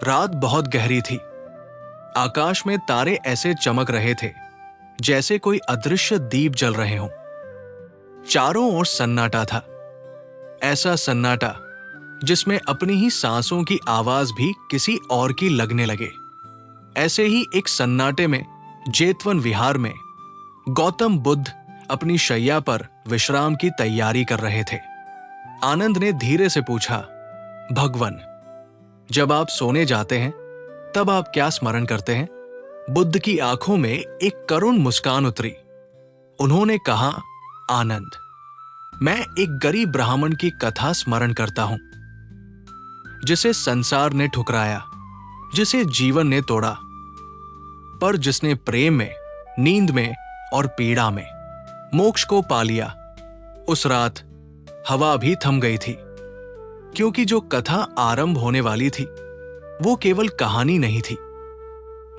रात बहुत गहरी थी। आकाश में तारे ऐसे चमक रहे थे जैसे कोई अदृश्य दीप जल रहे हों। चारों ओर सन्नाटा था, ऐसा सन्नाटा जिसमें अपनी ही सांसों की आवाज भी किसी और की लगने लगे। ऐसे ही एक सन्नाटे में जेतवन विहार में गौतम बुद्ध अपनी शैया पर विश्राम की तैयारी कर रहे थे। आनंद ने धीरे से पूछा, भगवन, जब आप सोने जाते हैं तब आप क्या स्मरण करते हैं? बुद्ध की आंखों में एक करुण मुस्कान उतरी। उन्होंने कहा, आनंद, मैं एक गरीब ब्राह्मण की कथा स्मरण करता हूं, जिसे संसार ने ठुकराया, जिसे जीवन ने तोड़ा, पर जिसने प्रेम में, नींद में और पीड़ा में मोक्ष को पा लिया। उस रात हवा भी थम गई थी, क्योंकि जो कथा आरंभ होने वाली थी वो केवल कहानी नहीं थी,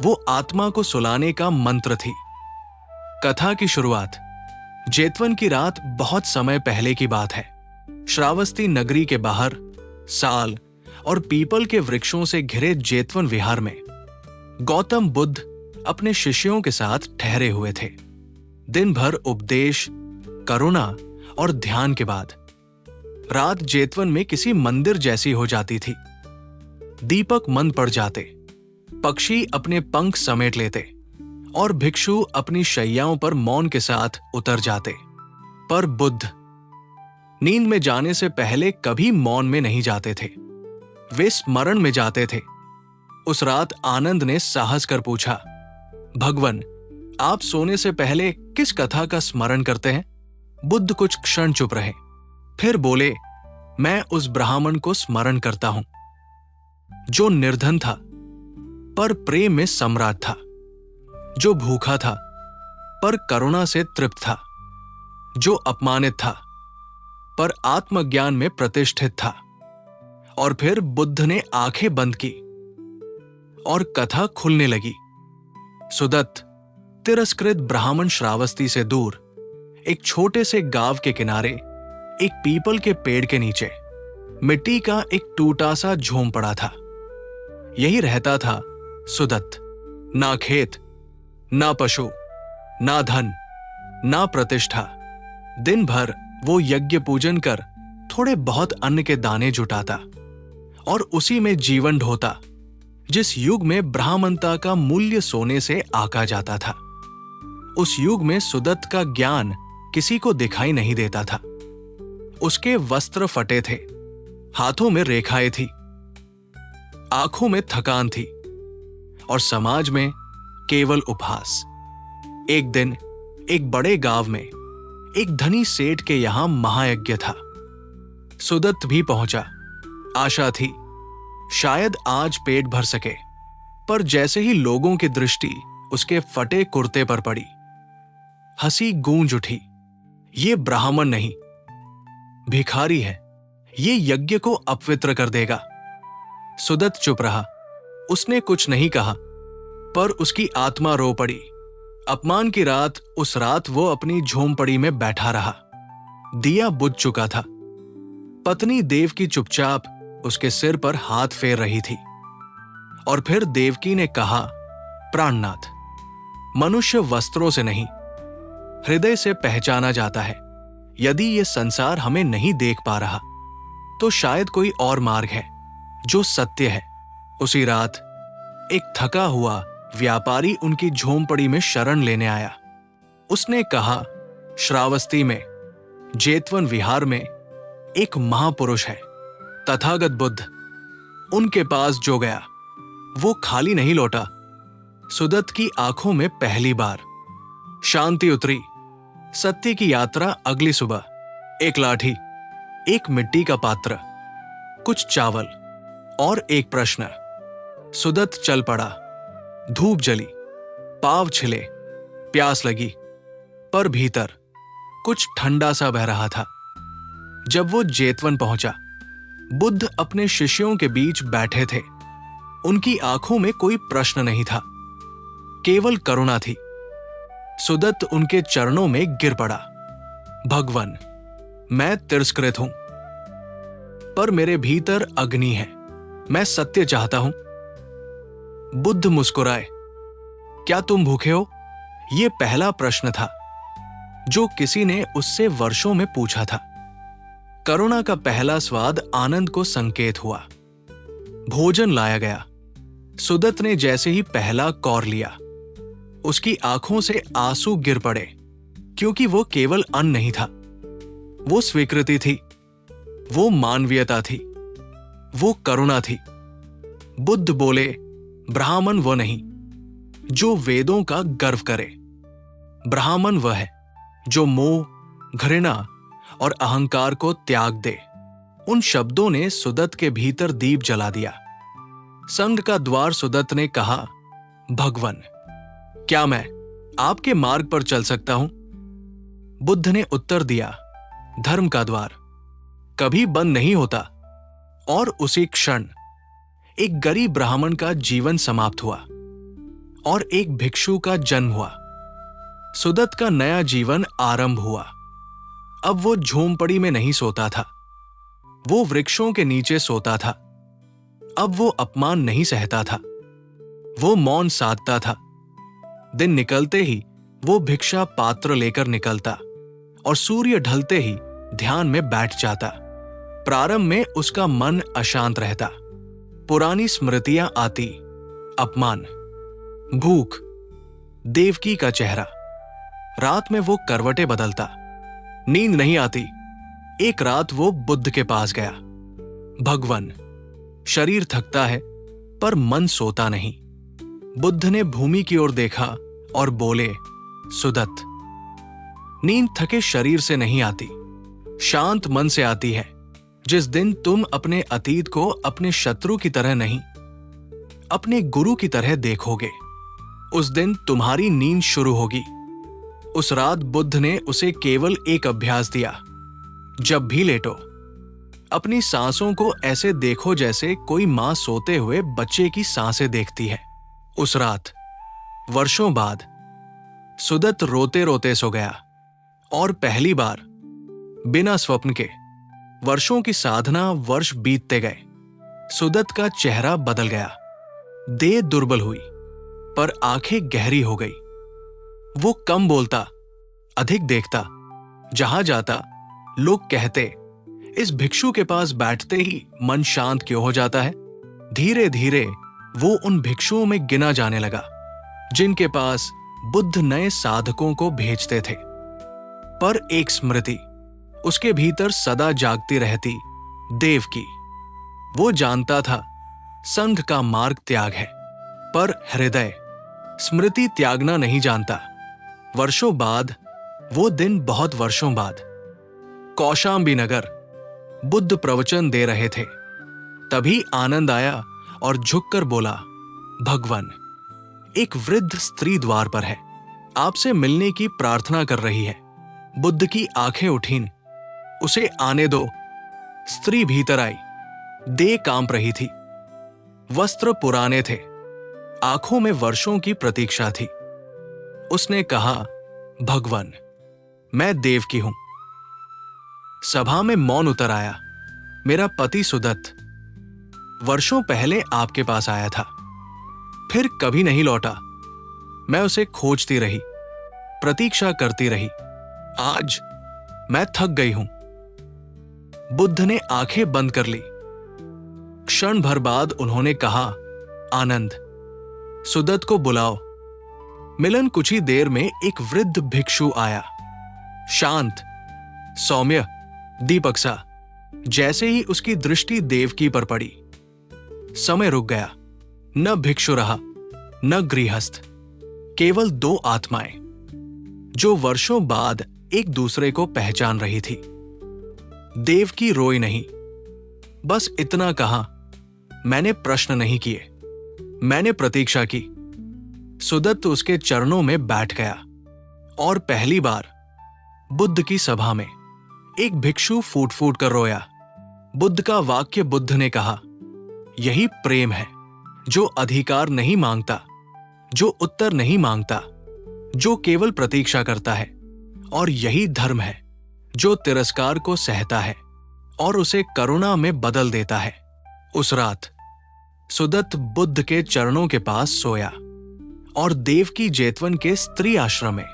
वो आत्मा को सुलाने का मंत्र थी। कथा की शुरुआत जेतवन की रात बहुत समय पहले की बात है। श्रावस्ती नगरी के बाहर साल और पीपल के वृक्षों से घिरे जेतवन विहार में गौतम बुद्ध अपने शिष्यों के साथ ठहरे हुए थे। दिन भर उपदेश, करुणा और ध्यान के बाद रात जेतवन में किसी मंदिर जैसी हो जाती थी। दीपक मंद पड़ जाते, पक्षी अपने पंख समेट लेते और भिक्षु अपनी शैयाओं पर मौन के साथ उतर जाते। पर बुद्ध नींद में जाने से पहले कभी मौन में नहीं जाते थे, वे स्मरण में जाते थे। उस रात आनंद ने साहस कर पूछा, भगवन, आप सोने से पहले किस कथा का स्मरण करते हैं? बुद्ध कुछ क्षण चुप रहे, फिर बोले, मैं उस ब्राह्मण को स्मरण करता हूं जो निर्धन था पर प्रेम में सम्राट था, जो भूखा था पर करुणा से तृप्त था, जो अपमानित था पर आत्मज्ञान में प्रतिष्ठित था। और फिर बुद्ध ने आंखें बंद की और कथा खुलने लगी। सुदत्त, तिरस्कृत ब्राह्मण श्रावस्ती से दूर एक छोटे से गांव के किनारे एक पीपल के पेड़ के नीचे मिट्टी का एक टूटा सा झोम पड़ा था। यही रहता था सुदत्त। ना खेत, ना पशु, ना धन, ना प्रतिष्ठा। दिन भर वो यज्ञ पूजन कर थोड़े बहुत अन्न के दाने जुटाता और उसी में जीवन ढोता, जिस युग में ब्राह्मणता का मूल्य सोने से आका जाता था। उस युग में सुदत्त का ज्ञान किसी को दिखाई नहीं देता था। उसके वस्त्र फटे थे, हाथों में रेखाएं थी, आंखों में थकान थी और समाज में केवल उपहास। एक दिन एक बड़े गांव में एक धनी सेठ के यहां महायज्ञ था। सुदत्त भी पहुंचा। आशा थी शायद आज पेट भर सके, पर जैसे ही लोगों की दृष्टि उसके फटे कुर्ते पर पड़ी, हंसी गूंज उठी। ये ब्राह्मण नहीं, भिखारी है, ये यज्ञ को अपवित्र कर देगा। सुदत्त चुप रहा, उसने कुछ नहीं कहा, पर उसकी आत्मा रो पड़ी। अपमान की रात, उस रात वो अपनी झोंपड़ी में बैठा रहा। दिया बुझ चुका था। पत्नी देवकी चुपचाप उसके सिर पर हाथ फेर रही थी। और फिर देवकी ने कहा, प्राणनाथ, मनुष्य वस्त्रों से नहीं, हृदय से पहचाना जाता है। यदि ये संसार हमें नहीं देख पा रहा, तो शायद कोई और मार्ग है जो सत्य है। उसी रात एक थका हुआ व्यापारी उनकी झोंपड़ी में शरण लेने आया। उसने कहा, श्रावस्ती में, जेतवन विहार में एक महापुरुष है, तथागत बुद्ध। उनके पास जो गया वो खाली नहीं लौटा। सुदत्त की आंखों में पहली बार शांति उतरी। सत्य की यात्रा अगली सुबह। एक लाठी, एक मिट्टी का पात्र, कुछ चावल और एक प्रश्न। सुदत्त चल पड़ा। धूप जली, पांव छिले, प्यास लगी, पर भीतर कुछ ठंडा सा बह रहा था। जब वो जेतवन पहुंचा, बुद्ध अपने शिष्यों के बीच बैठे थे। उनकी आंखों में कोई प्रश्न नहीं था, केवल करुणा थी। सुदत्त उनके चरणों में गिर पड़ा। भगवन, मैं तिरस्कृत हूं, पर मेरे भीतर अग्नि है। मैं सत्य चाहता हूं, बुद्ध मुस्कुराए। क्या तुम भूखे हो? यह पहला प्रश्न था जो किसी ने उससे वर्षों में पूछा था। करुणा का पहला स्वाद आनंद को संकेत हुआ। भोजन लाया गया। सुदत्त ने जैसे ही पहला कौर लिया, उसकी आंखों से आंसू गिर पड़े, क्योंकि वो केवल अन्न नहीं था, वो स्वीकृति थी, वो मानवीयता थी, वो करुणा थी। बुद्ध बोले, ब्राह्मण वह नहीं जो वेदों का गर्व करे, ब्राह्मण वह है जो मोह, घृणा और अहंकार को त्याग दे। उन शब्दों ने सुदत्त के भीतर दीप जला दिया। संघ का द्वार सुदत्त ने कहा, भगवन, क्या मैं आपके मार्ग पर चल सकता हूं? बुद्ध ने उत्तर दिया, धर्म का द्वार कभी बंद नहीं होता। और उसी क्षण एक गरीब ब्राह्मण का जीवन समाप्त हुआ और एक भिक्षु का जन्म हुआ। सुदत्त का नया जीवन आरंभ हुआ। अब वो झोंपड़ी में नहीं सोता था, वो वृक्षों के नीचे सोता था। अब वो अपमान नहीं सहता था, वो मौन साधता था। दिन निकलते ही वो भिक्षा पात्र लेकर निकलता और सूर्य ढलते ही ध्यान में बैठ जाता। प्रारंभ में उसका मन अशांत रहता। पुरानी स्मृतियां आती, अपमान, भूख, देवकी का चेहरा। रात में वो करवटें बदलता। नींद नहीं आती। एक रात वो बुद्ध के पास गया। भगवन, शरीर थकता है पर मन सोता नहीं। बुद्ध ने भूमि की ओर देखा और बोले, सुदत्त, नींद थके शरीर से नहीं आती, शांत मन से आती है। जिस दिन तुम अपने अतीत को अपने शत्रु की तरह नहीं, अपने गुरु की तरह देखोगे, उस दिन तुम्हारी नींद शुरू होगी। उस रात बुद्ध ने उसे केवल एक अभ्यास दिया, जब भी लेटो अपनी सांसों को ऐसे देखो जैसे कोई मां सोते हुए बच्चे की सांसें देखती है। उस रात, वर्षों बाद, सुदत्त रोते रोते सो गया और पहली बार बिना स्वप्न के। वर्षों की साधना, वर्ष बीतते गए। सुदत्त का चेहरा बदल गया। देह दुर्बल हुई पर आंखें गहरी हो गई। वो कम बोलता, अधिक देखता। जहां जाता लोग कहते, इस भिक्षु के पास बैठते ही मन शांत क्यों हो जाता है? धीरे धीरे वो उन भिक्षुओं में गिना जाने लगा जिनके पास बुद्ध नए साधकों को भेजते थे। पर एक स्मृति उसके भीतर सदा जागती रहती, देव की। वो जानता था संघ का मार्ग त्याग है, पर हृदय स्मृति त्यागना नहीं जानता। वर्षों बाद, वो दिन बहुत वर्षों बाद, कौशाम्बी नगर, बुद्ध प्रवचन दे रहे थे। तभी आनंद आया और झुककर बोला, भगवन, एक वृद्ध स्त्री द्वार पर है, आपसे मिलने की प्रार्थना कर रही है। बुद्ध की आंखें उठीं, उसे आने दो। स्त्री भीतर आई। देह कांप रही थी। वस्त्र पुराने थे, आंखों में वर्षों की प्रतीक्षा थी। उसने कहा, भगवन, मैं देव की हूं। सभा में मौन उतर आया। मेरा पति सुदत्त वर्षों पहले आपके पास आया था, फिर कभी नहीं लौटा। मैं उसे खोजती रही, प्रतीक्षा करती रही। आज मैं थक गई हूं। बुद्ध ने आंखें बंद कर ली। क्षण भर बाद उन्होंने कहा, आनंद, सुदत्त को बुलाओ। मिलन कुछ ही देर में एक वृद्ध भिक्षु आया। शांत, सौम्य, दीपक सा। जैसे ही उसकी दृष्टि देवकी पर पड़ी, समय रुक गया। न भिक्षु रहा, न गृहस्थ, केवल दो आत्माएं जो वर्षों बाद एक दूसरे को पहचान रही थी। देवकी रोई नहीं, बस इतना कहा, मैंने प्रश्न नहीं किए, मैंने प्रतीक्षा की। सुदत्त उसके चरणों में बैठ गया और पहली बार बुद्ध की सभा में एक भिक्षु फूट फूट कर रोया। बुद्ध का वाक्य बुद्ध ने कहा, यही प्रेम है जो अधिकार नहीं मांगता, जो उत्तर नहीं मांगता, जो केवल प्रतीक्षा करता है। और यही धर्म है जो तिरस्कार को सहता है और उसे करुणा में बदल देता है। उस रात सुदत्त बुद्ध के चरणों के पास सोया और देवकी जेतवन के स्त्री आश्रम में।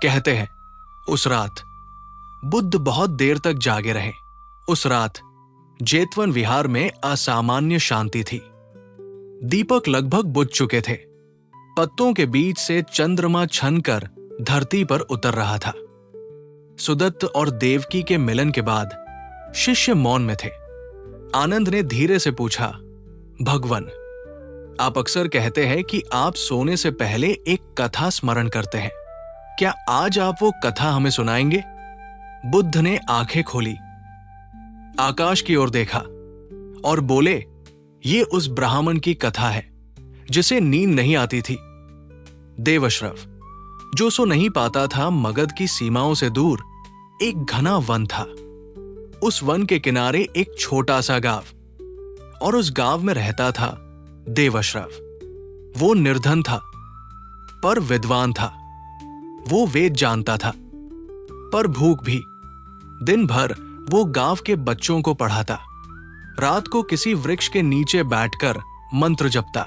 कहते हैं उस रात बुद्ध बहुत देर तक जागे रहे। उस रात जेतवन विहार में असामान्य शांति थी। दीपक लगभग बुझ चुके थे। पत्तों के बीच से चंद्रमा छनकर धरती पर उतर रहा था। सुदत्त और देवकी के मिलन के बाद शिष्य मौन में थे। आनंद ने धीरे से पूछा, भगवन, आप अक्सर कहते हैं कि आप सोने से पहले एक कथा स्मरण करते हैं। क्या आज आप वो कथा हमें सुनाएंगे? बुद्ध ने आंखें खोली, आकाश की ओर देखा और बोले, ये उस ब्राह्मण की कथा है जिसे नींद नहीं आती थी। देवश्रव, जो सो नहीं पाता था, मगध की सीमाओं से दूर एक घना वन था। उस वन के किनारे एक छोटा सा गांव, और उस गांव में रहता था देवश्रव। वो निर्धन था पर विद्वान था। वो वेद जानता था पर भूख भी। दिन भर वो गांव के बच्चों को पढ़ाता। रात को किसी वृक्ष के नीचे बैठकर मंत्र जपता।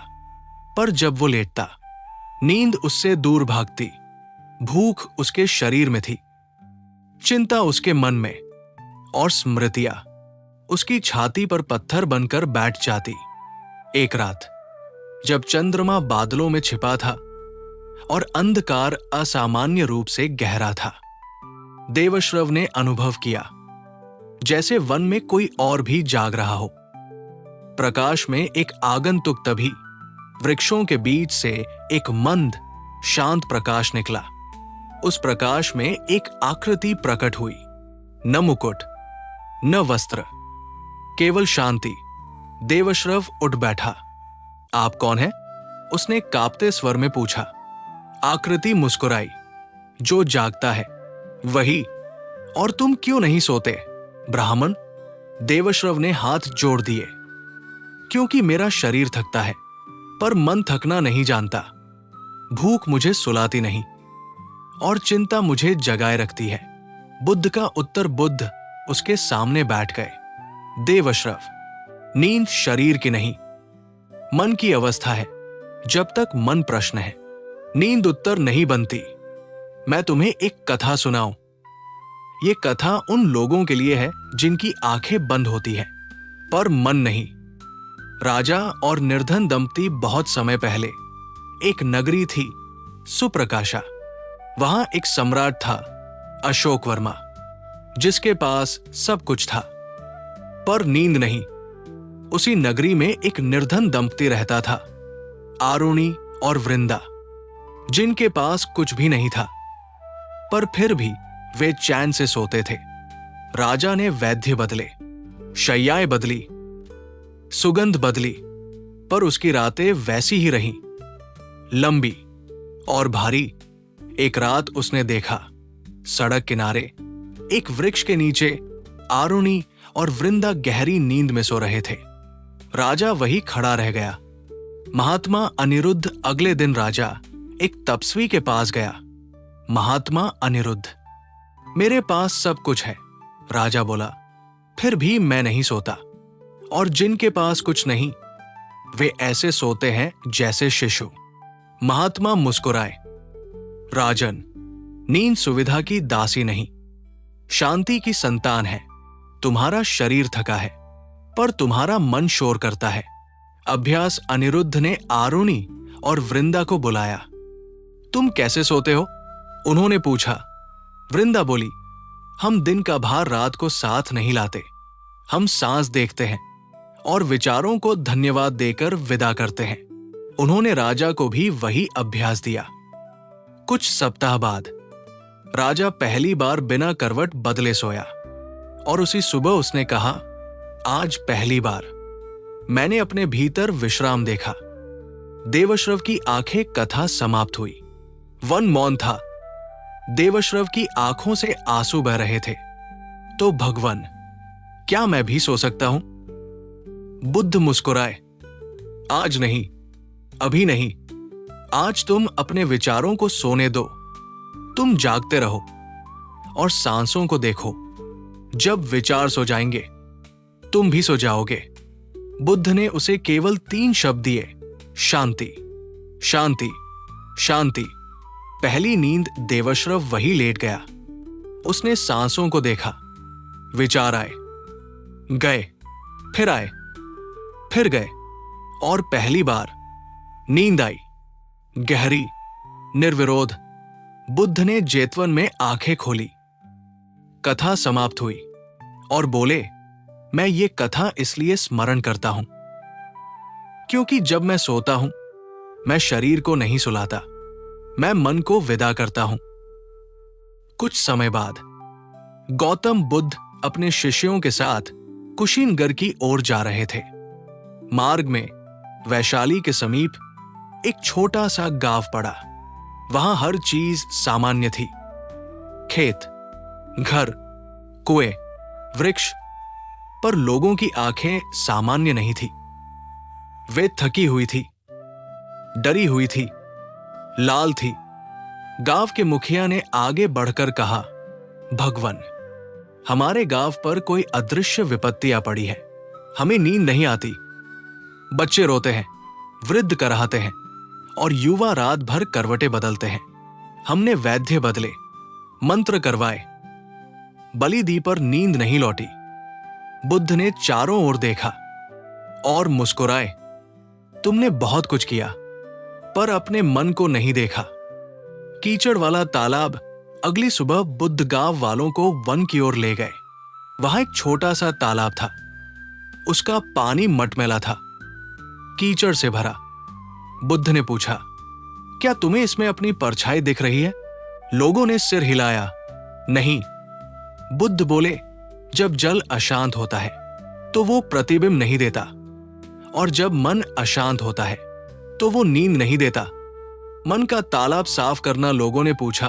पर जब वो लेटता, नींद उससे दूर भागती। भूख उसके शरीर में थी, चिंता उसके मन में, और स्मृतियां उसकी छाती पर पत्थर बनकर बैठ जाती। एक रात जब चंद्रमा बादलों में छिपा था और अंधकार असामान्य रूप से गहरा था, देवश्रव ने अनुभव किया जैसे वन में कोई और भी जाग रहा हो। प्रकाश में एक आगंतुक, तभी वृक्षों के बीच से एक मंद शांत प्रकाश निकला। उस प्रकाश में एक आकृति प्रकट हुई, न मुकुट न वस्त्र, केवल शांति। देवश्रव उठ बैठा। आप कौन हैं? उसने कांपते स्वर में पूछा। आकृति मुस्कुराई, जो जागता है वही। और तुम क्यों नहीं सोते ब्राह्मण? देवश्रव ने हाथ जोड़ दिए। क्योंकि मेरा शरीर थकता है पर मन थकना नहीं जानता। भूख मुझे सुलाती नहीं और चिंता मुझे जगाए रखती है। बुद्ध का उत्तर। बुद्ध उसके सामने बैठ गए। देवश्रव, नींद शरीर की नहीं, मन की अवस्था है। जब तक मन प्रश्न है, नींद उत्तर नहीं बनती। मैं तुम्हें एक कथा सुनाऊं। ये कथा उन लोगों के लिए है जिनकी आंखें बंद होती हैं पर मन नहीं। राजा और निर्धन दंपति बहुत समय पहले एक नगरी थी, सुप्रकाशा। वहां एक सम्राट था, अशोक वर्मा, जिसके पास सब कुछ था पर नींद नहीं। उसी नगरी में एक निर्धन दंपति रहता था, आरुणि और वृंदा, जिनके पास कुछ भी नहीं था पर फिर भी वे चैन से सोते थे। राजा ने वैद्य बदले, शैयाएं बदली, सुगंध बदली, पर उसकी रातें वैसी ही रहीं, लंबी और भारी। एक रात उसने देखा, सड़क किनारे एक वृक्ष के नीचे आरुणि और वृंदा गहरी नींद में सो रहे थे। राजा वही खड़ा रह गया। महात्मा अनिरुद्ध। अगले दिन राजा एक तपस्वी के पास गया। महात्मा अनिरुद्ध, मेरे पास सब कुछ है, राजा बोला, फिर भी मैं नहीं सोता। और जिनके पास कुछ नहीं, वे ऐसे सोते हैं जैसे शिशु। महात्मा मुस्कुराए। राजन, नींद सुविधा की दासी नहीं, शांति की संतान है। तुम्हारा शरीर थका है पर तुम्हारा मन शोर करता है। अभ्यास। अनिरुद्ध ने आरुणि और वृंदा को बुलाया। तुम कैसे सोते हो? उन्होंने पूछा। वृंदा बोली, हम दिन का भार रात को साथ नहीं लाते। हम सांस देखते हैं और विचारों को धन्यवाद देकर विदा करते हैं। उन्होंने राजा को भी वही अभ्यास दिया। कुछ सप्ताह बाद राजा पहली बार बिना करवट बदले सोया और उसी सुबह उसने कहा, आज पहली बार मैंने अपने भीतर विश्राम देखा। देवश्रव की आंखें। कथा समाप्त हुई। वन मौन था। देवश्रव की आंखों से आंसू बह रहे थे। तो भगवन, क्या मैं भी सो सकता हूं? बुद्ध मुस्कुराए। आज नहीं, अभी नहीं। आज तुम अपने विचारों को सोने दो। तुम जागते रहो और सांसों को देखो। जब विचार सो जाएंगे, तुम भी सो जाओगे। बुद्ध ने उसे केवल 3 शब्द दिए, शांति, शांति, शांति। पहली नींद देवश्रव वही लेट गया। उसने सांसों को देखा। विचार आए, गए, फिर आए, फिर गए, और पहली बार नींद आई, गहरी, निर्विरोध। बुद्ध ने जेतवन में आंखें खोली। कथा समाप्त हुई और बोले, मैं ये कथा इसलिए स्मरण करता हूं क्योंकि जब मैं सोता हूं, मैं शरीर को नहीं सुलाता, मैं मन को विदा करता हूं। कुछ समय बाद गौतम बुद्ध अपने शिष्यों के साथ कुशीनगर की ओर जा रहे थे। मार्ग में वैशाली के समीप एक छोटा सा गांव पड़ा। वहां हर चीज सामान्य थी। खेत, घर, कुएं, वृक्ष, पर लोगों की आंखें सामान्य नहीं थी। वे थकी हुई थी, डरी हुई थी, लाल थी। गांव के मुखिया ने आगे बढ़कर कहा, भगवान, हमारे गांव पर कोई अदृश्य विपत्ति आ पड़ी है। हमें नींद नहीं आती। बच्चे रोते हैं, वृद्ध कराहते हैं और युवा रात भर करवटें बदलते हैं। हमने वैद्य बदले, मंत्र करवाए, बलि दी पर नींद नहीं लौटी। बुद्ध ने चारों ओर देखा और मुस्कुराए। तुमने बहुत कुछ किया, पर अपने मन को नहीं देखा। कीचड़ वाला तालाब अगली सुबह बुद्ध गांव वालों को वन की ओर ले गए। वहां एक छोटा सा तालाब था। उसका पानी मटमैला था, कीचड़ से भरा। बुद्ध ने पूछा, क्या तुम्हें इसमें अपनी परछाई दिख रही है? लोगों ने सिर हिलाया, नहीं। बुद्ध बोले, जब जल अशांत होता है तो वो प्रतिबिंब नहीं देता, और जब मन अशांत होता है तो वो नींद नहीं देता। मन का तालाब साफ करना। लोगों ने पूछा,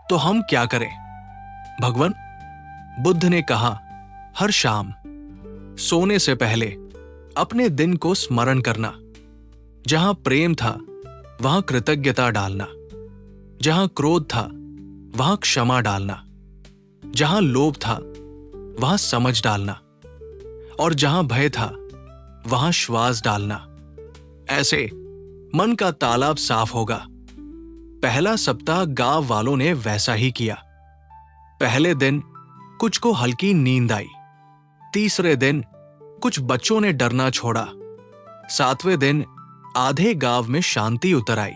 तो हम क्या करें? भगवान, बुद्ध ने कहा, हर शाम सोने से पहले अपने दिन को स्मरण करना। जहां प्रेम था वहां कृतज्ञता डालना, जहां क्रोध था वहां क्षमा डालना, जहां लोभ था वहां समझ डालना, और जहां भय था वहां श्वास डालना। ऐसे मन का तालाब साफ होगा। पहला सप्ताह गांव वालों ने वैसा ही किया। पहले दिन कुछ को हल्की नींद आई। तीसरे दिन कुछ बच्चों ने डरना छोड़ा। 7वें दिन आधे गांव में शांति उतर आई।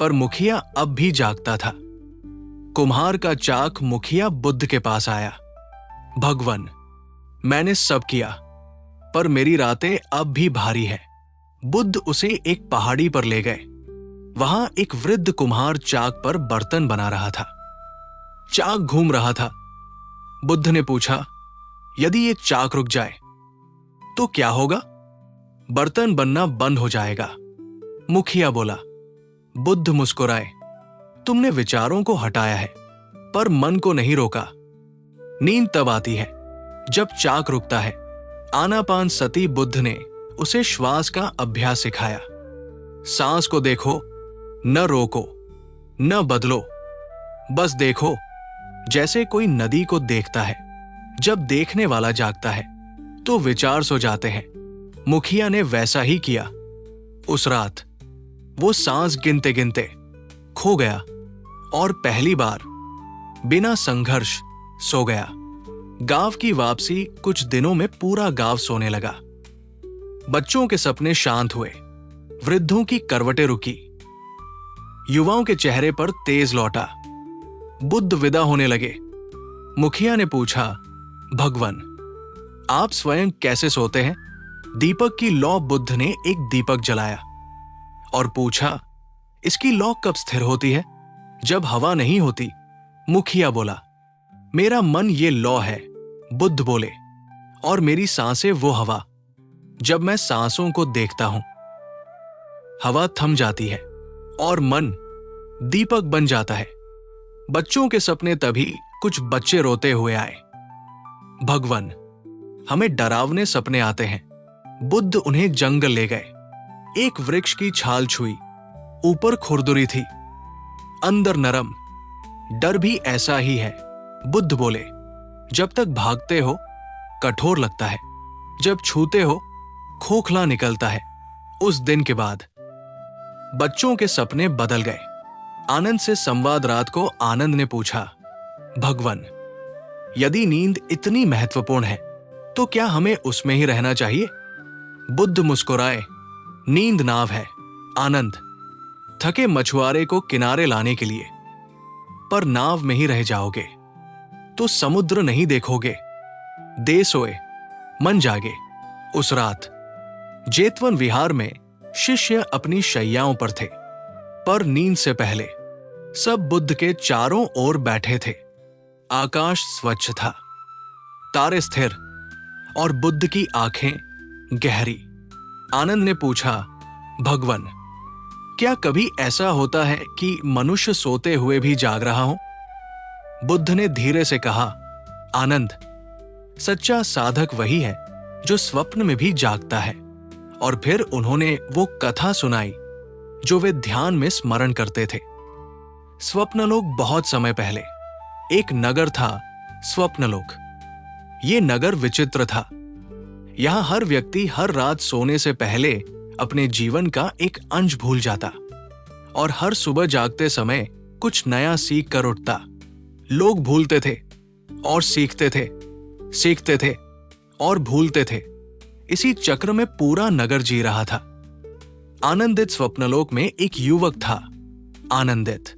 पर मुखिया अब भी जागता था। कुम्हार का चाक मुखिया बुद्ध के पास आया। भगवान, मैंने सब किया, पर मेरी रातें अब भी भारी है। बुद्ध उसे एक पहाड़ी पर ले गए। वहां एक वृद्ध कुम्हार चाक पर बर्तन बना रहा था। चाक घूम रहा था। बुद्ध ने पूछा, यदि ये चाक रुक जाए तो क्या होगा? बर्तन बनना बंद हो जाएगा। मुखिया बोला। बुद्ध मुस्कुराए, तुमने विचारों को हटाया है, पर मन को नहीं रोका। नींद तब आती है जब चाक रुकता है। आनापान सती बुद्ध ने उसे श्वास का अभ्यास सिखाया। सांस को देखो, न रोको, न बदलो, बस देखो, जैसे कोई नदी को देखता है। जब देखने वाला जागता है तो विचार सो जाते हैं। मुखिया ने वैसा ही किया। उस रात वो सांस गिनते गिनते खो गया और पहली बार बिना संघर्ष सो गया। गांव की वापसी कुछ दिनों में पूरा गांव सोने लगा। बच्चों के सपने शांत हुए, वृद्धों की करवटें रुकी, युवाओं के चेहरे पर तेज लौटा। बुद्ध विदा होने लगे। मुखिया ने पूछा, भगवान, आप स्वयं कैसे सोते हैं? दीपक की लौ बुद्ध ने एक दीपक जलाया और पूछा, इसकी लौ कब स्थिर होती है? जब हवा नहीं होती। मुखिया बोला, मेरा मन ये लौ है। बुद्ध बोले, और मेरी सांसें वो हवा। जब मैं सांसों को देखता हूं, हवा थम जाती है और मन दीपक बन जाता है। बच्चों के सपने तभी कुछ बच्चे रोते हुए आए। भगवान, हमें डरावने सपने आते हैं। बुद्ध उन्हें जंगल ले गए। एक वृक्ष की छाल छुई, ऊपर खुरदुरी थी, अंदर नरम। डर भी ऐसा ही है। बुद्ध बोले, जब तक भागते हो कठोर लगता है, जब छूते हो खोखला निकलता है। उस दिन के बाद बच्चों के सपने बदल गए। आनंद से संवाद रात को आनंद ने पूछा, भगवन, यदि नींद इतनी महत्वपूर्ण है तो क्या हमें उसमें ही रहना चाहिए? बुद्ध मुस्कुराए, नींद नाव है आनंद, थके मछुआरे को किनारे लाने के लिए। पर नाव में ही रह जाओगे तो समुद्र नहीं देखोगे। दे सोए मन जागे। उस रात जेतवन विहार में शिष्य अपनी शैयाओं पर थे, पर नींद से पहले सब बुद्ध के चारों ओर बैठे थे। आकाश स्वच्छ था, तारे स्थिर और बुद्ध की आंखें गहरी। आनंद ने पूछा, भगवन, क्या कभी ऐसा होता है कि मनुष्य सोते हुए भी जाग रहा हो? बुद्ध ने धीरे से कहा, आनंद, सच्चा साधक वही है जो स्वप्न में भी जागता है। और फिर उन्होंने वो कथा सुनाई जो वे ध्यान में स्मरण करते थे। स्वप्नलोक बहुत समय पहले एक नगर था, स्वप्नलोक। ये नगर विचित्र था। यहां हर व्यक्ति हर रात सोने से पहले अपने जीवन का एक अंश भूल जाता और हर सुबह जागते समय कुछ नया सीख कर उठता। लोग भूलते थे और सीखते थे और भूलते थे। इसी चक्र में पूरा नगर जी रहा था। आनंदित स्वप्नलोक में एक युवक था, आनंदित।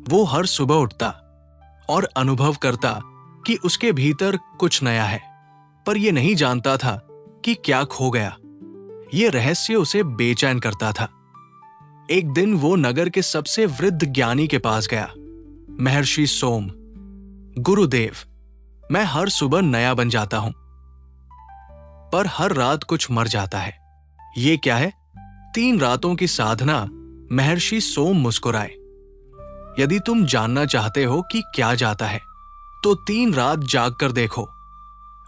वो हर सुबह उठता और अनुभव करता कि उसके भीतर कुछ नया है, पर यह नहीं जानता था कि क्या खो गया। ये रहस्य उसे बेचैन करता था। एक दिन वो नगर के सबसे वृद्ध ज्ञानी के पास गया, महर्षि सोम। गुरुदेव, मैं हर सुबह नया बन जाता हूं, पर हर रात कुछ मर जाता है। ये क्या है? 3 रातों की साधना। महर्षि सोम मुस्कुराए। यदि तुम जानना चाहते हो कि क्या जाता है तो 3 रात जाग कर देखो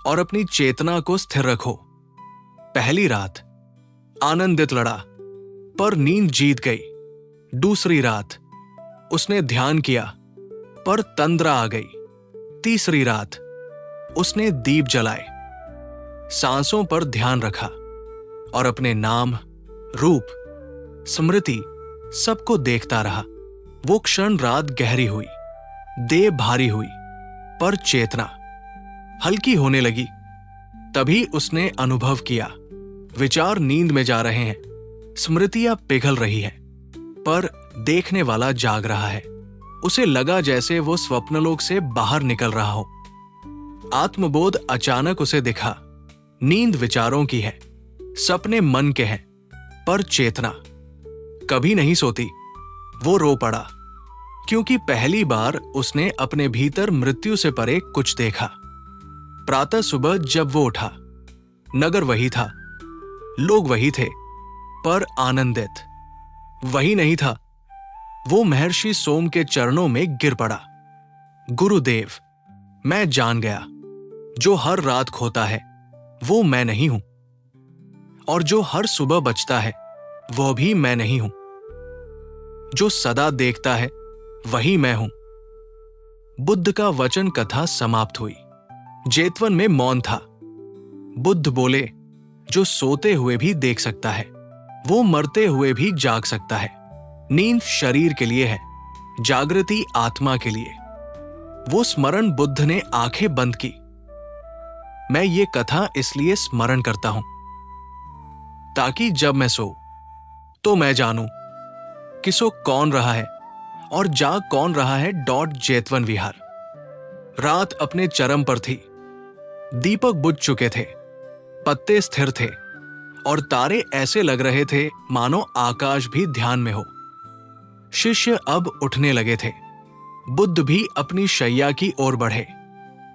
और अपनी चेतना को स्थिर रखो। पहली रात आनंदित लड़ा, पर नींद जीत गई। दूसरी रात उसने ध्यान किया, पर तंद्रा आ गई। तीसरी रात उसने दीप जलाए, सांसों पर ध्यान रखा और अपने नाम, रूप, स्मृति सबको देखता रहा। वो क्षण रात गहरी हुई, देह भारी हुई, पर चेतना हल्की होने लगी। तभी उसने अनुभव किया, विचार नींद में जा रहे हैं, स्मृतियां पिघल रही हैं, पर देखने वाला जाग रहा है। उसे लगा जैसे वो स्वप्नलोक से बाहर निकल रहा हो। आत्मबोध अचानक उसे दिखा। नींद विचारों की है, सपने मन के हैं, पर चेतना कभी नहीं सोती। वो रो पड़ा, क्योंकि पहली बार उसने अपने भीतर मृत्यु से परे कुछ देखा। प्रातः सुबह जब वो उठा, नगर वही था, लोग वही थे, पर आनंदित वही नहीं था। वो महर्षि सोम के चरणों में गिर पड़ा। गुरुदेव, मैं जान गया, जो हर रात खोता है वो मैं नहीं हूं, और जो हर सुबह बचता है वह भी मैं नहीं हूं। जो सदा देखता है वही मैं हूं। बुद्ध का वचन कथा समाप्त हुई। जेतवन में मौन था। बुद्ध बोले, जो सोते हुए भी देख सकता है वो मरते हुए भी जाग सकता है। नींद शरीर के लिए है, जागृति आत्मा के लिए। वो स्मरण बुद्ध ने आंखें बंद की। मैं ये कथा इसलिए स्मरण करता हूं ताकि जब मैं सो तो मैं जानूं कि सो कौन रहा है और जाग कौन रहा है। जेतवन विहार। रात अपने चरम पर थी। दीपक बुझ चुके थे, पत्ते स्थिर थे और तारे ऐसे लग रहे थे मानो आकाश भी ध्यान में हो। शिष्य अब उठने लगे थे। बुद्ध भी अपनी शैया की ओर बढ़े।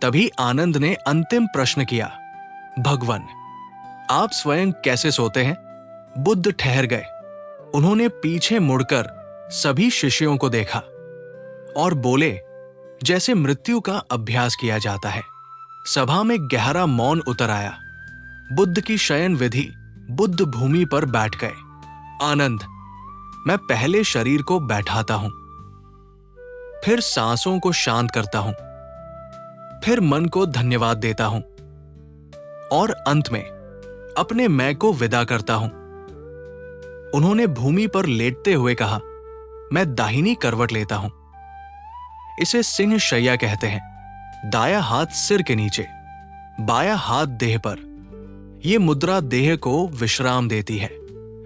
तभी आनंद ने अंतिम प्रश्न किया, भगवन, आप स्वयं कैसे सोते हैं? बुद्ध ठहर गए। उन्होंने पीछे मुड़कर सभी शिष्यों को देखा और बोले, जैसे मृत्यु का अभ्यास किया जाता है। सभा में गहरा मौन उतर आया। बुद्ध की शयन विधि। बुद्ध भूमि पर बैठ गए। आनंद, मैं पहले शरीर को बैठाता हूं, फिर सांसों को शांत करता हूं, फिर मन को धन्यवाद देता हूं और अंत में अपने मैं को विदा करता हूं। उन्होंने भूमि पर लेटते हुए कहा, मैं दाहिनी करवट लेता हूं। इसे सिंह शैया कहते हैं। दाया हाथ सिर के नीचे, बाया हाथ देह पर। यह मुद्रा देह को विश्राम देती है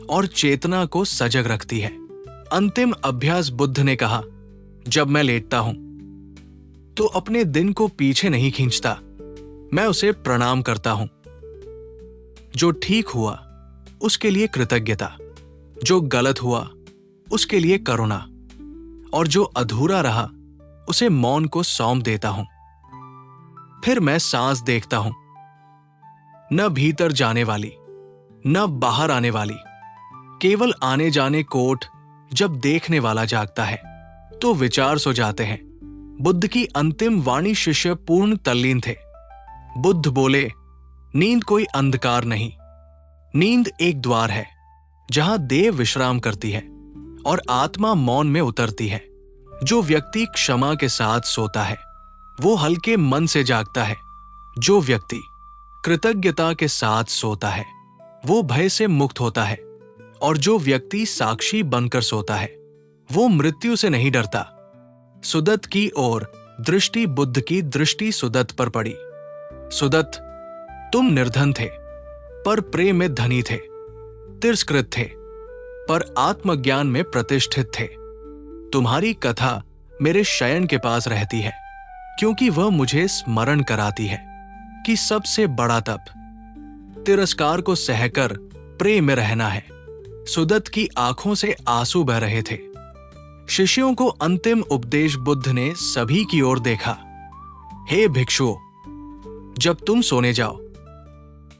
और चेतना को सजग रखती है। अंतिम अभ्यास बुद्ध ने कहा, जब मैं लेटता हूं तो अपने दिन को पीछे नहीं खींचता, मैं उसे प्रणाम करता हूं। जो ठीक हुआ उसके लिए कृतज्ञता, जो गलत हुआ उसके लिए करुणा, और जो अधूरा रहा उसे मौन को सौंप देता हूं। फिर मैं सांस देखता हूं, न भीतर जाने वाली न बाहर आने वाली, केवल आने जाने कोट। जब देखने वाला जागता है तो विचार सो जाते हैं। बुद्ध की अंतिम वाणी शिष्य पूर्ण तल्लीन थे। बुद्ध बोले, नींद कोई अंधकार नहीं, नींद एक द्वार है जहां देह विश्राम करती है और आत्मा मौन में उतरती है। जो व्यक्ति क्षमा के साथ सोता है वो हल्के मन से जागता है। जो व्यक्ति कृतज्ञता के साथ सोता है वो भय से मुक्त होता है, और जो व्यक्ति साक्षी बनकर सोता है वो मृत्यु से नहीं डरता। सुदत्त की ओर दृष्टि बुद्ध की दृष्टि सुदत्त पर पड़ी। सुदत्त, तुम निर्धन थे पर प्रेम में धनी थे, तिरस्कृत थे पर आत्मज्ञान में प्रतिष्ठित थे। तुम्हारी कथा मेरे शयन के पास रहती है, क्योंकि वह मुझे स्मरण कराती है कि सबसे बड़ा तप तिरस्कार को सहकर प्रेम में रहना है। सुदत्त की आंखों से आंसू बह रहे थे। शिष्यों को अंतिम उपदेश बुद्ध ने सभी की ओर देखा। हे भिक्षुओं, जब तुम सोने जाओ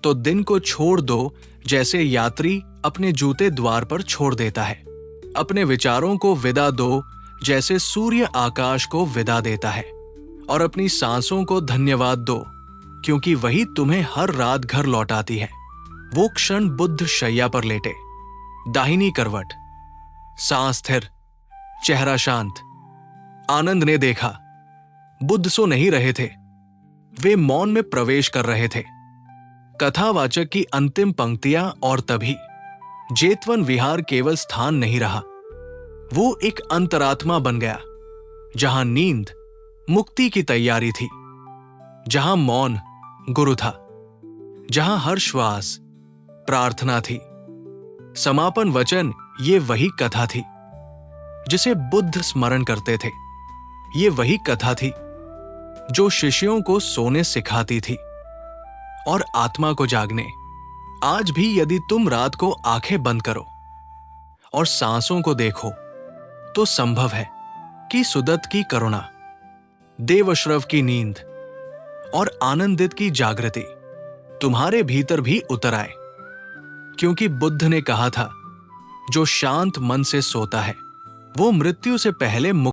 तो दिन को छोड़ दो जैसे यात्री अपने जूते द्वार पर छोड़ देता है। अपने विचारों को विदा दो जैसे सूर्य आकाश को विदा देता है, और अपनी सांसों को धन्यवाद दो क्योंकि वही तुम्हें हर रात घर लौटाती है। वो क्षण बुद्ध शैया पर लेटे, दाहिनी करवट, सांस स्थिर, चेहरा शांत। आनंद ने देखा बुद्ध सो नहीं रहे थे, वे मौन में प्रवेश कर रहे थे। कथावाचक की अंतिम पंक्तियां, और तभी जेतवन विहार केवल स्थान नहीं रहा, वो एक अंतरात्मा बन गया जहां नींद मुक्ति की तैयारी थी, जहां मौन गुरु था, जहां हर श्वास प्रार्थना थी। समापन वचन ये वही कथा थी जिसे बुद्ध स्मरण करते थे। ये वही कथा थी जो शिष्यों को सोने सिखाती थी और आत्मा को जागने। आज भी यदि तुम रात को आंखें बंद करो और सांसों को देखो तो संभव है कि सुदत्त की करुणा, देवश्रव की नींद और आनंदित की जागृति तुम्हारे भीतर भी उतर आए, क्योंकि बुद्ध ने कहा था, जो शांत मन से सोता है वो मृत्यु से पहले मुक्त